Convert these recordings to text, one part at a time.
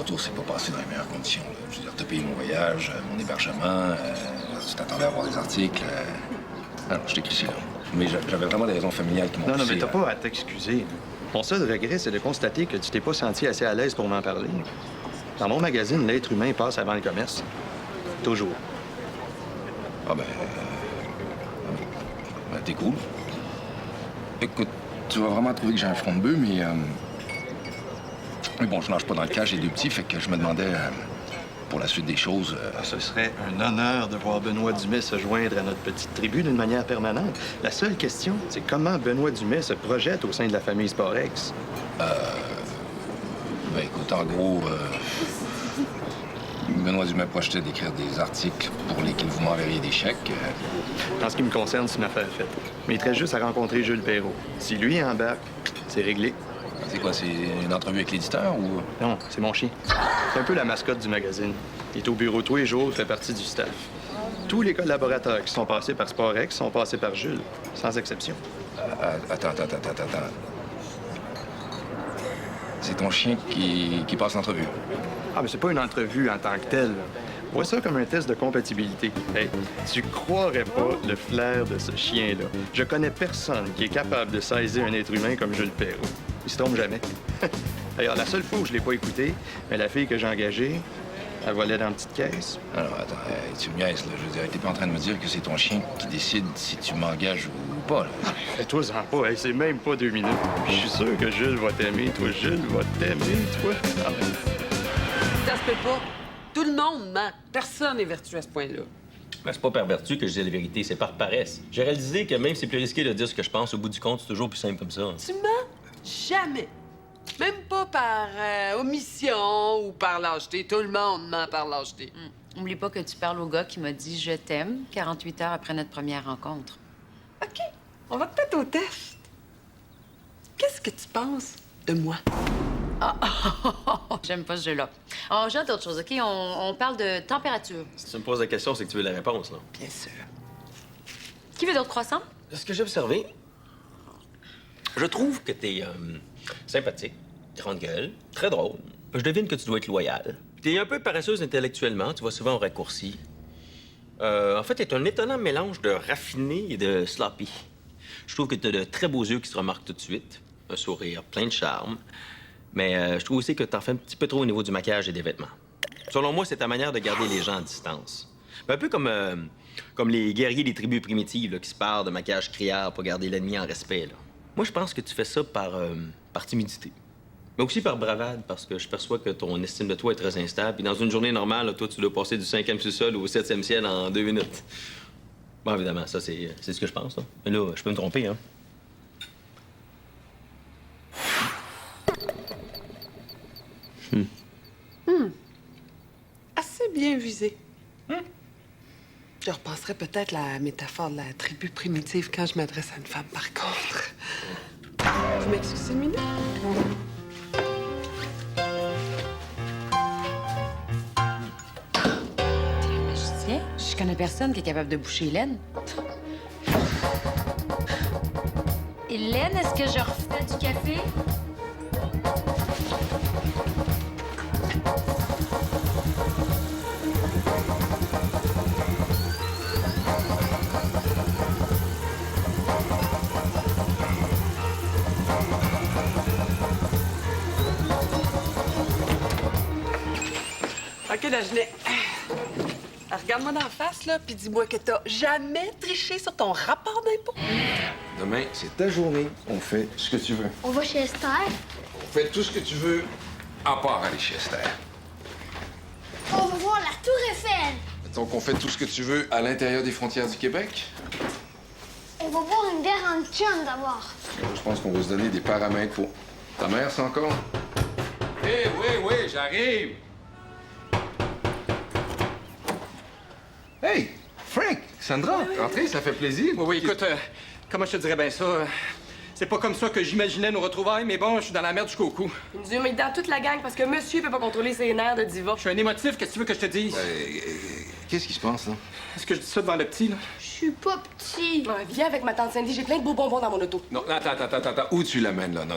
retour s'est pas passé dans les meilleures conditions. Là. Je veux dire, t'as payé mon voyage, mon hébergement, tu t'attendais à avoir des articles. Alors, je t'ai crissé, là. Mais j'avais vraiment des raisons familiales qui m'ont Non, poussé, mais t'as pas à t'excuser. Mon seul regret, c'est de constater que tu t'es pas senti assez à l'aise pour m'en parler. Dans mon magazine, l'être humain passe avant le commerce. Toujours. Ah ben t'es cool. Écoute, tu vas vraiment trouver que j'ai un front de bœuf, mais bon, je nage pas dans le cas, j'ai 2 petits, fait que je me demandais, pour la suite des choses... Ce serait un honneur de voir Benoît Dumais se joindre à notre petite tribu d'une manière permanente. La seule question, c'est comment Benoît Dumais se projette au sein de la famille Sporex. Ben écoute, en gros, Benoît Dumais projetait d'écrire des articles pour lesquels vous m'enverriez des chèques. En ce qui me concerne, c'est une affaire faite. Mais il reste juste à rencontrer Jules Perrault. Si lui embarque, c'est réglé. C'est quoi, c'est une entrevue avec l'éditeur ou... Non, c'est mon chien. C'est un peu la mascotte du magazine. Il est au bureau tous les jours, il fait partie du staff. Tous les collaborateurs qui sont passés par Sporex sont passés par Jules, sans exception. Attends. C'est ton chien qui passe l'entrevue. Ah, mais c'est pas une entrevue en tant que telle. Vois ça comme un test de compatibilité. Hey, tu croirais pas le flair de ce chien-là. Je connais personne qui est capable de saisir un être humain comme Jules Perrault. Il se trompe jamais. D'ailleurs, la seule fois où je l'ai pas écouté, mais la fille que j'ai engagée, elle volait dans une petite caisse. Alors, attends, tu me niaises, là. Je veux dire, t'es pas en train de me dire que c'est ton chien qui décide si tu m'engages ou pas, là. Fais-toi-en pas, hey, c'est même pas 2 minutes. Je suis sûr que Jules va t'aimer, toi. Jules va t'aimer, toi. Ah, Ça se peut pas. Tout le monde ment. Personne n'est vertueux à ce point-là. Ben, c'est pas par vertu que je dis la vérité, c'est par paresse. J'ai réalisé que même si c'est plus risqué de dire ce que je pense, au bout du compte, c'est toujours plus simple comme ça. Tu mens jamais. Même pas par omission ou par lâcheté. Tout le monde ment par lâcheté. Oublie pas que tu parles au gars qui m'a dit « je t'aime » 48 heures après notre première rencontre. OK. On va peut-être au test. Qu'est-ce que tu penses de moi? J'aime pas ce jeu-là. On jette d'autres choses, OK? On parle de température. Si tu me poses la question, c'est que tu veux la réponse, là. Bien sûr. Qui veut d'autres croissants? De ce que j'ai observé, je trouve que t'es sympathique, grande gueule, très drôle. Je devine que tu dois être loyal. T'es un peu paresseuse intellectuellement, tu vas souvent au raccourci. En fait, t'es un étonnant mélange de raffiné et de sloppy. Je trouve que t'as de très beaux yeux qui se remarquent tout de suite, un sourire plein de charme. Mais je trouve aussi que t'en fais un petit peu trop au niveau du maquillage et des vêtements. Selon moi, c'est ta manière de garder les gens à distance. Un peu comme les guerriers des tribus primitives là, qui se parlent de maquillage criard pour garder l'ennemi en respect. Là. Moi, je pense que tu fais ça par timidité. Mais aussi par bravade, parce que je perçois que ton estime de toi est très instable. Puis dans une journée normale, là, toi, tu dois passer du 5e sous-sol au 7e ciel en 2 minutes. Bon, évidemment, ça, c'est ce que je pense. Là. Mais là, je peux me tromper, hein. Assez bien visé. Je repenserais peut-être la métaphore de la tribu primitive quand je m'adresse à une femme, par contre. Vous m'excusez une minute? Je tiens, je connais personne qui est capable de boucher Hélène. Hélène, est-ce que je refais du café? OK, Dagenet. Regarde-moi dans la face, là, puis dis-moi que t'as jamais triché sur ton rapport d'impôt. Demain, c'est ta journée. On fait ce que tu veux. On va chez Esther. On fait tout ce que tu veux, à part aller chez Esther. On va voir la Tour Eiffel. Donc, on fait tout ce que tu veux à l'intérieur des frontières du Québec? On va voir une bière en chum d'abord. Je pense qu'on va se donner des paramètres pour... Ta mère, c'est encore? Hé, oui, j'arrive! Hey, Frank, Sandra, entrez, ça fait plaisir. Oui, écoute, comment je te dirais bien ça? C'est pas comme ça que j'imaginais nos retrouvailles, mais bon, je suis dans la merde jusqu'au cou. Il nous a mis dans toute la gang parce que monsieur peut pas contrôler ses nerfs de diva. Je suis un émotif, qu'est-ce que tu veux que je te dise? Qu'est-ce qui se passe, là? Est-ce que je dis ça devant le petit, là? Je suis pas petit. Ouais, viens avec ma tante Cindy, j'ai plein de beaux bonbons dans mon auto. Non, attends. Où tu l'amènes, là? Non.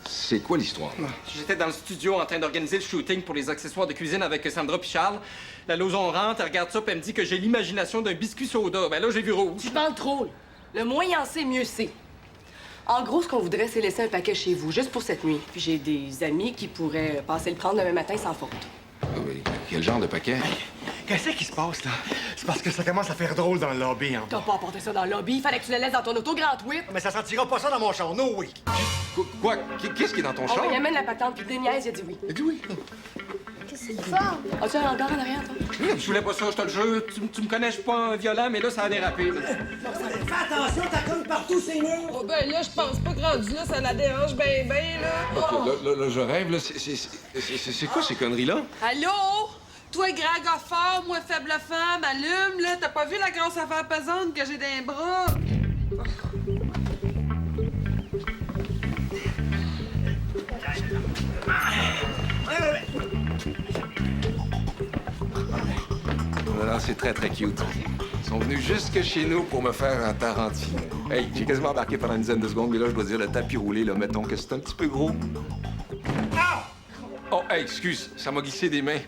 C'est quoi l'histoire? J'étais dans le studio en train d'organiser le shooting pour les accessoires de cuisine avec Sandra puis Charles. La Lauson rentre, elle regarde ça, puis elle me dit que j'ai l'imagination d'un biscuit soda. Ben là, j'ai vu rouge. Tu parles trop. Le moins il en sait, mieux c'est. En gros, ce qu'on voudrait, c'est laisser un paquet chez vous, juste pour cette nuit. Puis j'ai des amis qui pourraient passer le prendre demain matin sans faute. Oui. Quel genre de paquet? Qu'est-ce qui se passe, là? C'est parce que ça commence à faire drôle dans le lobby, hein. T'as pas apporté ça dans le lobby, fallait que tu le laisses dans ton auto gratuite. Mais ça sentira pas ça dans mon char, no oui. Quoi? Qu'est-ce qui est dans ton On char? va y amène la patente, puis le niaise, il a dit oui. Il dit oui. Qu'est-ce que c'est fort? As-tu un hangar en arrière, toi? Je voulais pas ça, je te le jure. Tu me connais, je suis pas un violent, mais là, ça a dérapé. Là. Fais attention, t'as comme partout ces murs. Oh ben là, je pense pas que rendu là, ça la dérange ben là. Là, je rêve, là. C'est quoi ces conneries-là? Allô? Toi, grand gars fort, moi, faible femme, allume, là. T'as pas vu la grosse affaire pesante que j'ai dans les bras? Non, c'est très, très cute. Ils sont venus jusque chez nous pour me faire un Tarantino. Hey, j'ai quasiment embarqué pendant une dizaine de secondes, mais là, je dois dire, le tapis roulé, là, mettons que c'est un petit peu gros. Oh, hey, excuse, ça m'a glissé des mains.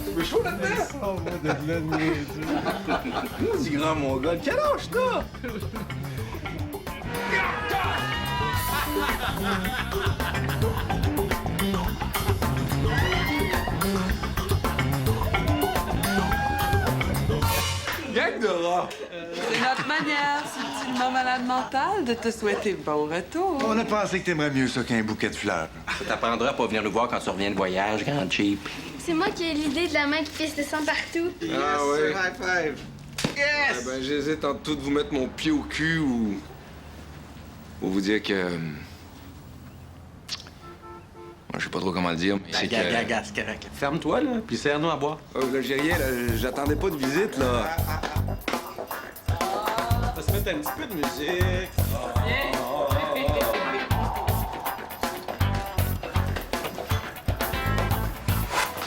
Tu veux chaud là-dedans? Dis grand, mon gars, quel âge t'as? Gang de rats! C'est notre manière, subtilement malade mentale, de te souhaiter bon retour. On a pensé que t'aimerais mieux ça qu'un bouquet de fleurs. Ça t'apprendra à pas venir nous voir quand tu reviens de voyage, grand cheap. C'est moi qui ai l'idée de la main qui pisse de sang partout. Ah ouais? High five. Ah ben, j'hésite entre tout de vous mettre mon pied au cul ou vous dire que... Moi, je sais pas trop comment le dire, mais c'est que... C'est correct. Ferme-toi, là, puis serre-nous à boire. Oh, là, j'ai rien, là. J'attendais pas de visite, là. On va se mettre un petit peu de musique.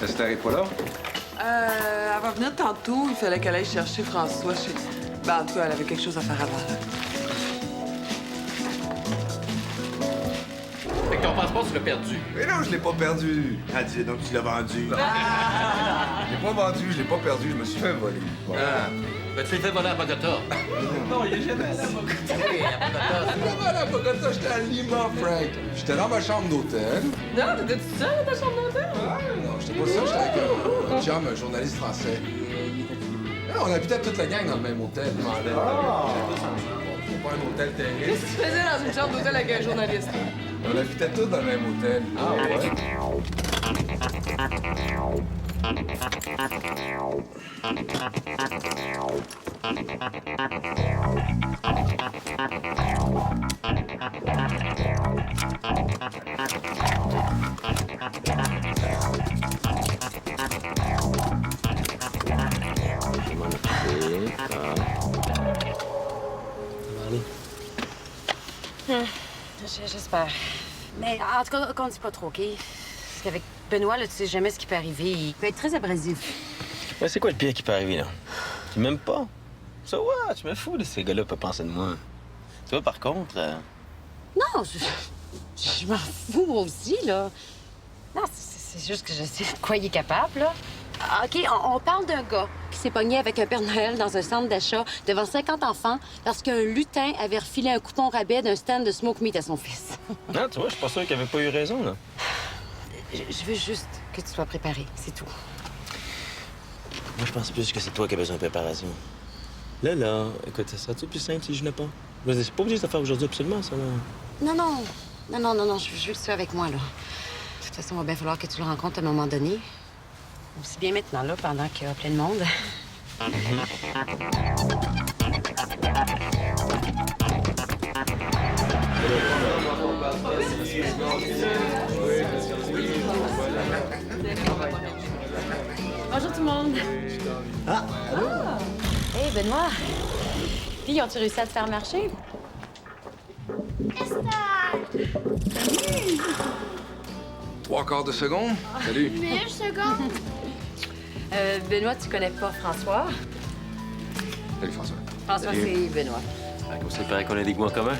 Esther est pas là? Elle va venir tantôt. Il fallait qu'elle aille chercher François chez... Ben, en tout cas, elle avait quelque chose à faire avant. Fait que ton passeport, tu l'as perdu. Mais non, je l'ai pas perdu. Ah, dis donc, tu l'as vendu. Je l'ai pas vendu, je l'ai pas perdu, je me suis fait voler. Bon. Ah. Ben, tu t'es fait voler à Bogota. Non, il est jamais allé. Comment à Bogota, j'étais à Lima, Frank. J'étais dans ma chambre d'hôtel. Non, t'étais tout seul dans ta chambre d'hôtel? Non, j'étais pas ça, j'étais avec un chum, un journaliste français. Non, on habitait toute la gang dans le même hôtel. C'est pas un hôtel terrible. Qu'est-ce que tu faisais dans une chambre d'hôtel avec un journaliste? On habitait tous dans le même hôtel. Ah ouais? J'espère. Mais en tout cas, qu'on ne dit pas trop, OK? Parce qu'avec Benoît, là, tu sais jamais ce qui peut arriver. Il peut être très abrasif. Ouais, c'est quoi le pire qui peut arriver, là? Tu m'aimes pas? Ça, ouais, tu me fous de ces gars-là peuvent penser de moi. Tu vois, par contre... Non, je m'en fous, moi aussi, là. Non, c'est juste que je sais de quoi il est capable, là. OK, on parle d'un gars qui s'est pogné avec un Père Noël dans un centre d'achat devant 50 enfants parce qu'un lutin avait refilé un coupon rabais d'un stand de smoke meat à son fils. Non, tu vois, je suis pas sûr qu'il avait pas eu raison, là. Je veux juste que tu sois préparé, c'est tout. Moi, je pense plus que c'est toi qui as besoin de préparation. Là, écoute, ça serait plus simple si je venais pas? Je veux dire, c'est pas obligé de le faire aujourd'hui absolument, ça, là. Non, je veux que tu sois avec moi, là. De toute façon, il va bien falloir que tu le rencontres à un moment donné. Aussi bien maintenant, là, pendant qu'il y a plein de monde. Bonjour tout le monde. Allô? Hey, Benoît. Puis, ont-tu réussi à te faire marcher? Trois quarts de seconde. Salut. 1 seconde. Benoît, tu connais pas François? Salut, François. François, c'est Benoît. Ça paraît qu'on a des goûts en commun.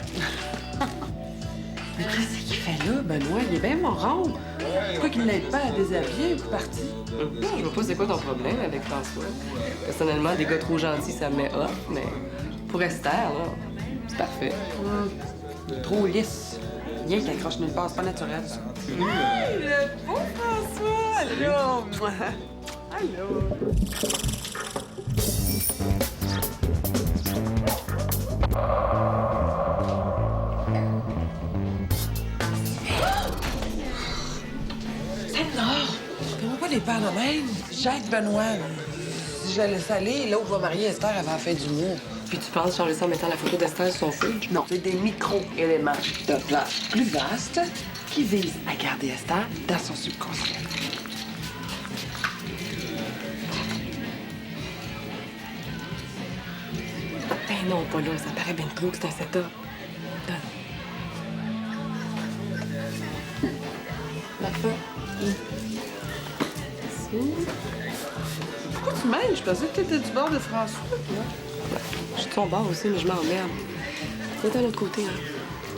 Mais qu'est-ce qu'il fait là, Benoît? Il est bien moron. Pourquoi qu'il l'aide pas à déshabiller ou parti? Non, je vois pas c'est quoi ton problème avec François. Personnellement, des gars trop gentils, ça me met off, mais pour Esther, là, c'est parfait. Trop lisse. Rien qui accroche nulle part, c'est pas naturel, ça. Hey, le beau François! Allô! Allô! Fais-moi pas des pères de même. J'aide Benoît. Si je la laisse aller, l'autre va marier Esther avant la fin du mois. Puis tu penses changer ça en mettant la photo d'Esther sur son fridge? Non, c'est des micro-éléments de plan plus vastes qui visent à garder Esther dans son subconscient. Ben non, pas là, ça paraît bien trop que c'est un setup. Donne. Parfait. Pourquoi tu m'aides? Je pensais que t'étais du bord de François, toi. Je suis de son bord aussi, mais je m'emmerde. Viens de l'autre côté, hein.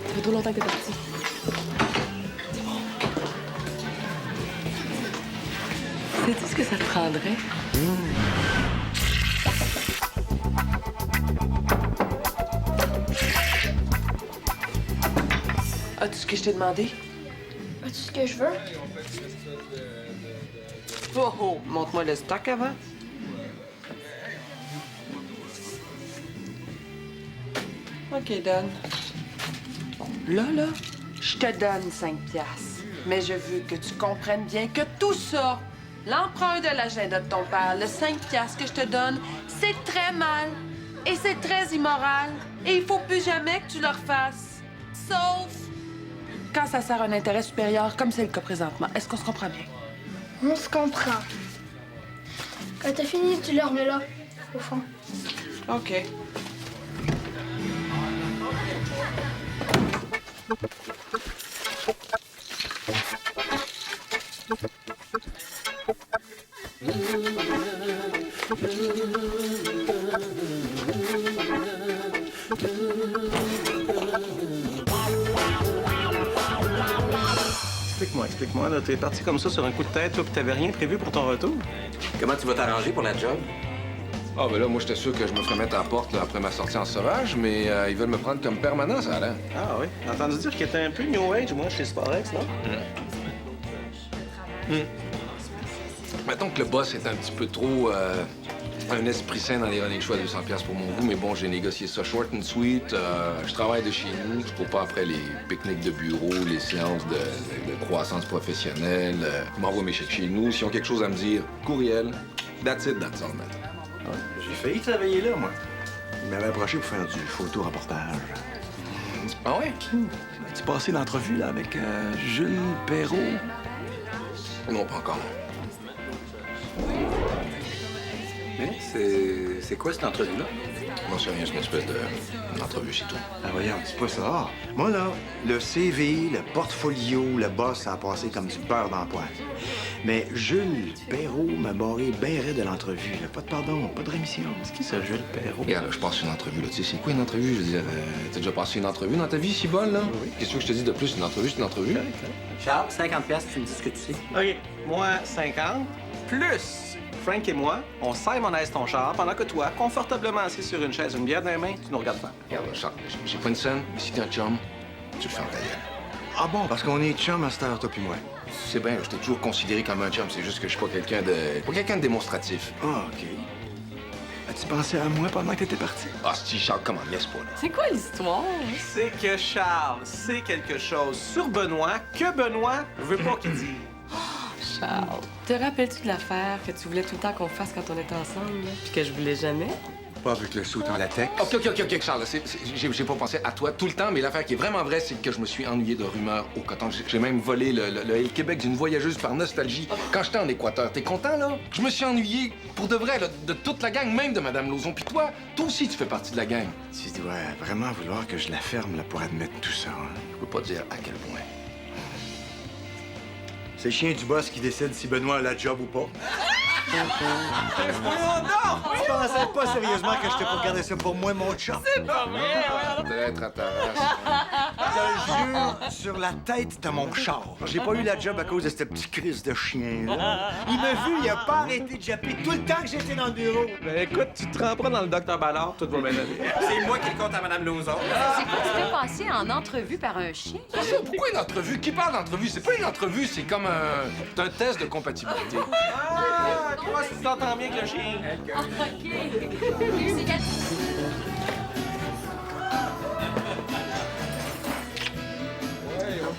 Ça fait trop longtemps que t'es parti. Sais-tu ce que ça te prendrait? As-tu ce que je t'ai demandé? As-tu ce que je veux? Oh, oh, montre-moi le stock avant. OK, donne. Là, je te donne 5 piastres. Mais je veux que tu comprennes bien que tout ça, l'emprunt de l'agenda de ton père, le 5 piastres que je te donne, c'est très mal et c'est très immoral. Et il faut plus jamais que tu le refasses. Sauf quand ça sert un intérêt supérieur, comme c'est le cas présentement. Est-ce qu'on se comprend bien? On se comprend. Quand t'as fini, tu le remets là, au fond. OK. Explique-moi, là, t'es parti comme ça sur un coup de tête, toi, puis t'avais rien prévu pour ton retour? Comment tu vas t'arranger pour la job? Ah, ben là, moi, j'étais sûr que je me ferais mettre à la porte là, après ma sortie en sauvage, mais ils veulent me prendre comme permanent, ça a l'air. Ah oui? J'ai entendu dire qu'il était un peu New Age, moi, chez Sporex, non? Mettons que le boss est un petit peu trop un esprit sain dans les running shows à 200$ pour mon goût, mais bon, j'ai négocié ça short and sweet. Je travaille de chez nous, je cours pas après les pique-niques de bureau, les séances de croissance professionnelle. Je m'envoie mes chèques chez nous. S'ils ont quelque chose à me dire, courriel. That's it, that's all, man. J'ai failli travailler là, moi. Il m'avait approché pour faire du photo-reportage. Ah ouais? As-tu passé l'entrevue, là, avec Jules Perrault? Non, pas encore. Mais c'est quoi cette entrevue-là? Non, c'est rien, c'est une espèce d'entrevue, c'est tout. Ah, voyons, c'est pas ça. Moi, là, le CV, le portfolio, le boss, ça a passé comme du beurre dans le poêle. Mais Jules Perrault m'a barré bien raide de l'entrevue. Là. Pas de pardon, pas de rémission. C'est qui ça, Jules Perrault? Regarde, là, je passe une entrevue, là. Tu sais, c'est quoi une entrevue? Je veux dire, t'as déjà passé une entrevue dans ta vie, si bonne, là? Oui. Qu'est-ce que je te dis de plus? Une entrevue, c'est une entrevue. Charles, 50$, tu me dis ce que tu sais. OK. Moi, 50, plus Frank et moi, on serre mon aise ton char pendant que toi, confortablement assis sur une chaise, une bière dans les mains, tu nous regardes faire. Regarde, Charles, j'ai pas une scène, mais si t'es un chum, tu le fais en ta gueule. Ah bon? Parce qu'on est chum à cette heure, toi puis moi. C'est bien, je t'ai toujours considéré comme un chum, c'est juste que je suis pas quelqu'un de démonstratif. Ah, OK. As-tu pensé à moi pendant que t'étais parti? Ah, si, Charles, comment, laisse pas, là. C'est quoi l'histoire? C'est que Charles sait quelque chose sur Benoît que Benoît veut pas qu'il dise. Charles, te rappelles-tu de l'affaire que tu voulais tout le temps qu'on fasse quand on était ensemble, là, puis que je voulais jamais? Pas avec le saut en latex. OK, Charles, j'ai pas pensé à toi tout le temps, mais l'affaire qui est vraiment vraie, c'est que je me suis ennuyé de rumeurs au coton. J'ai même volé le Air Québec d'une voyageuse par nostalgie quand j'étais en Équateur. T'es content, là? Je me suis ennuyé, pour de vrai, là, de toute la gang, même de Mme Lauzon. Puis toi aussi, tu fais partie de la gang. Tu dois vraiment vouloir que je la ferme là, pour admettre tout ça, hein? Je peux pas dire à quel point. C'est le chien du boss qui décide si Benoît a la job ou pas. Tu pensais pas sérieusement que j'étais pour garder ça pour moi, mon chum? Peut-être à ta race. le jeu sur la tête de mon char. J'ai pas eu la job à cause de ce petit crise de chien-là. Il m'a vu, il a pas arrêté de japper tout le temps que j'étais dans le bureau. Ben écoute, tu te tremperas dans le docteur Ballard, tout va bien aller. C'est moi qui le compte à Mme Lauzon. C'est quoi, tu fais passer en entrevue par un chien? Pourquoi une entrevue? Qui parle d'entrevue? C'est pas une entrevue, c'est comme c'est un test de compatibilité. Ah, toi, tu t'entends bien avec le chien. Ah, OK. C'est quel-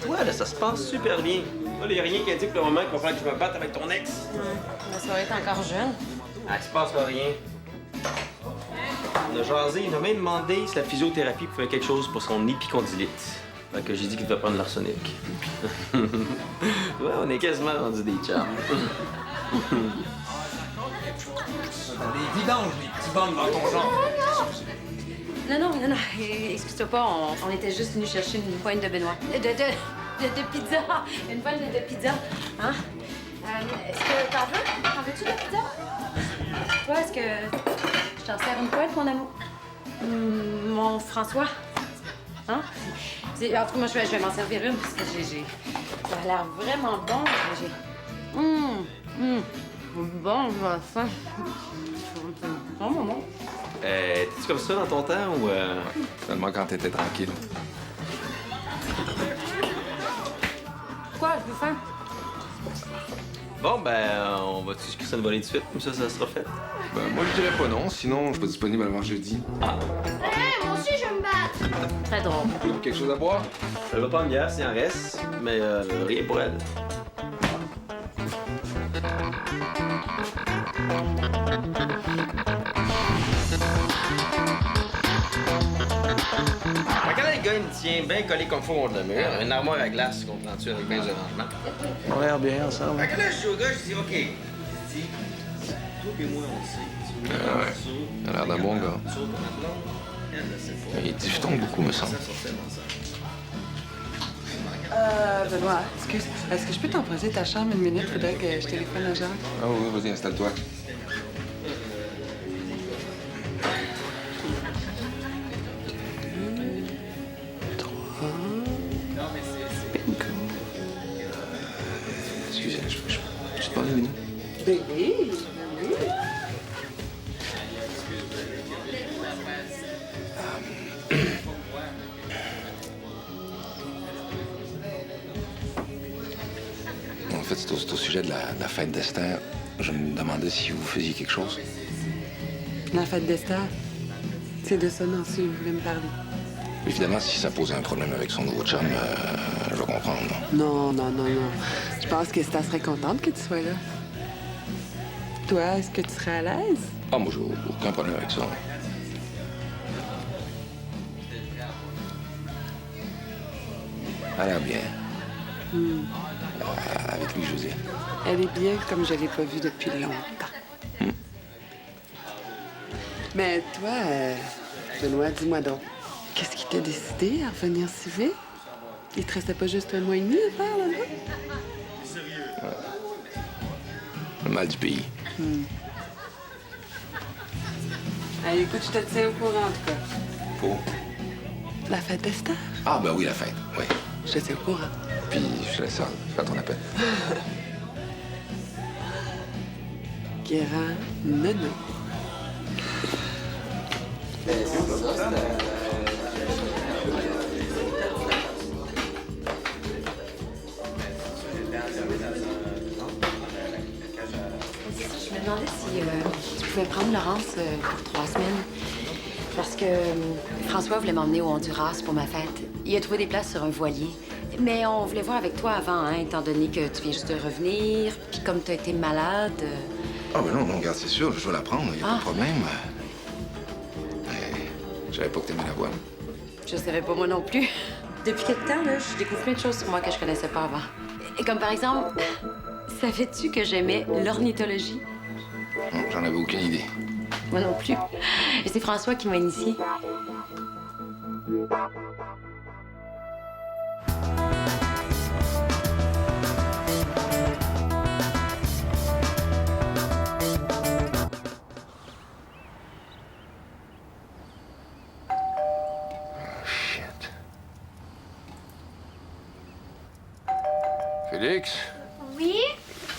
Toi, là, ça se passe super bien. Là, il n'y a rien qui indique pour le moment qu'il va falloir que je me batte avec ton ex. La soirée est encore jeune. Ah, il se passera rien. On a jasé, il m'a même demandé si la physiothérapie pouvait faire quelque chose pour son épicondylite. Fait que j'ai dit qu'il devait prendre l'arsenic. Ouais, on est quasiment rendu des chums. Les vidanges, les petits bombes dans ton genre. Non, excuse-toi pas, on était juste venus chercher une poigne de Benoît. De pizza. Une poigne de pizza. Hein? Est-ce que t'en veux? T'en veux-tu de pizza? Toi, est-ce que je t'en sers une poigne, mon amour? Mon François? Hein? En tout cas, moi, je vais m'en servir une parce que j'ai... Ça a l'air vraiment bon. Bon, je vois ça. Bon moment. T'es-tu comme ça dans ton temps ou... Seulement quand t'étais tranquille. Quoi, je veux faire? Bon, ben, on va-tu se crisser une volée de suite? Comme ça sera fait. Ben, moi, je dirais pas non. Sinon, je suis pas disponible avant jeudi. Hey, moi aussi, je veux me battre. Très drôle. Quelque chose à boire? Elle va pas une bière s'il en reste, mais rien pour elle. Regardez le gars, il me tient bien collé comme faut contre le mur. Une armoire à glace, comprends-tu, avec 15 rangements. On a l'air bien ensemble. Fait que là, je dis au gars, je dis, OK. Je dis, toi et moi, on le sait. Ah ouais. Il a l'air d'un bon gars. Il diphtongue beaucoup, me semble. Benoît, excuse, est-ce que je peux t'emprunter ta chambre une minute? Faudrait que je téléphone à Jacques. Ah oui, vas-y, installe-toi. Excusez, je te parle une minute? Bébé, oui. En fait, c'est au sujet de la fête d'Esther. Je me demandais si vous faisiez quelque chose. La fête d'Esther, c'est de ça dont tu voulais me parler. Évidemment, si ça posait un problème avec son nouveau chum, je vais comprendre. Non. Je pense que Esther serait contente que tu sois là. Toi, est-ce que tu serais à l'aise? Ah, moi, j'ai aucun problème avec ça. Elle a l'air bien. Avec lui, je veux dire. Elle est bien comme je l'ai pas vue depuis longtemps. Mais toi, Benoît, dis-moi donc, qu'est-ce qui t'a décidé à revenir si vite? Il te restait pas juste 1 mois et demi à faire là-bas? Le mal du pays. Allez, écoute, je te tiens au courant, en tout cas. Pour? La fête d'Esther? Ah, ben oui, la fête, oui. Je te tiens au courant. Puis, je te laisse ça, faire ton appel. Guérin, non. Je me demandais si tu pouvais prendre Laurence pour 3 semaines. Parce que François voulait m'emmener au Honduras pour ma fête. Il a trouvé des places sur un voilier. Mais on voulait voir avec toi avant, hein, étant donné que tu viens juste de revenir. Puis comme tu as été malade... Ah, ben non, regarde, c'est sûr, je vais la prendre, il a pas de problème. Mais je savais pas que t'aimais la voile. Je savais pas moi non plus. Depuis quelque temps, là, je découvre plein de choses sur moi que je connaissais pas avant. Et comme par exemple, savais-tu que j'aimais l'ornithologie? Non, j'en avais aucune idée. Moi non plus. Et c'est François qui m'a initiée. Félix, Oui?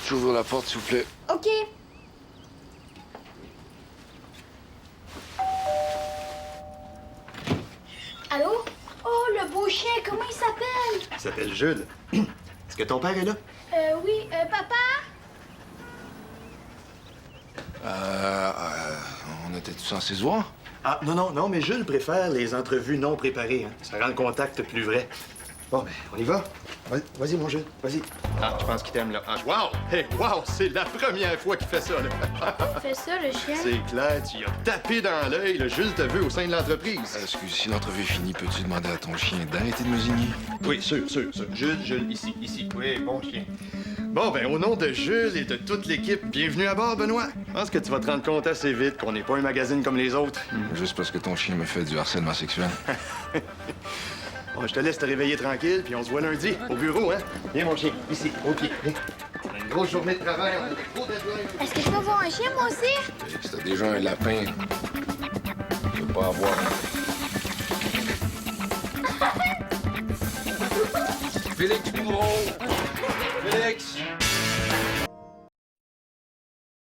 j'ouvre la porte, s'il vous plaît. OK. Allô? Oh, le beau chien, comment il s'appelle? Il s'appelle Jules. Est-ce que ton père est là? Oui. Papa? On était tous censés se voir? Ah, non, mais Jules préfère les entrevues non préparées. Hein. Ça rend le contact plus vrai. Bon, ben, on y va. Vas-y, mon Jules, vas-y. Ah, je pense qu'il t'aime, là. Ah, wow! Hey, wow! C'est la première fois qu'il fait ça, là. Il fait ça, le chien? C'est clair, tu y as tapé dans l'œil. Le Jules te veut au sein de l'entreprise. Excuse, si l'entrevue est finie, peux-tu demander à ton chien d'arrêter de me zigner? Oui, sûr. Jules, ici. Oui, bon chien. Bon, ben, au nom de Jules et de toute l'équipe, bienvenue à bord, Benoît. Je pense que tu vas te rendre compte assez vite qu'on n'est pas un magazine comme les autres. Juste parce que ton chien me fait du harcèlement sexuel. Bon, je te laisse te réveiller tranquille, puis on se voit lundi, au bureau, hein? Viens, mon chien, ici, au pied. Viens. On a une grosse journée de travail, on a des gros deadlines. Est-ce que je peux voir un chien, moi aussi? Félix, t'as déjà un lapin. Tu peux pas avoir. Félix, plus gros!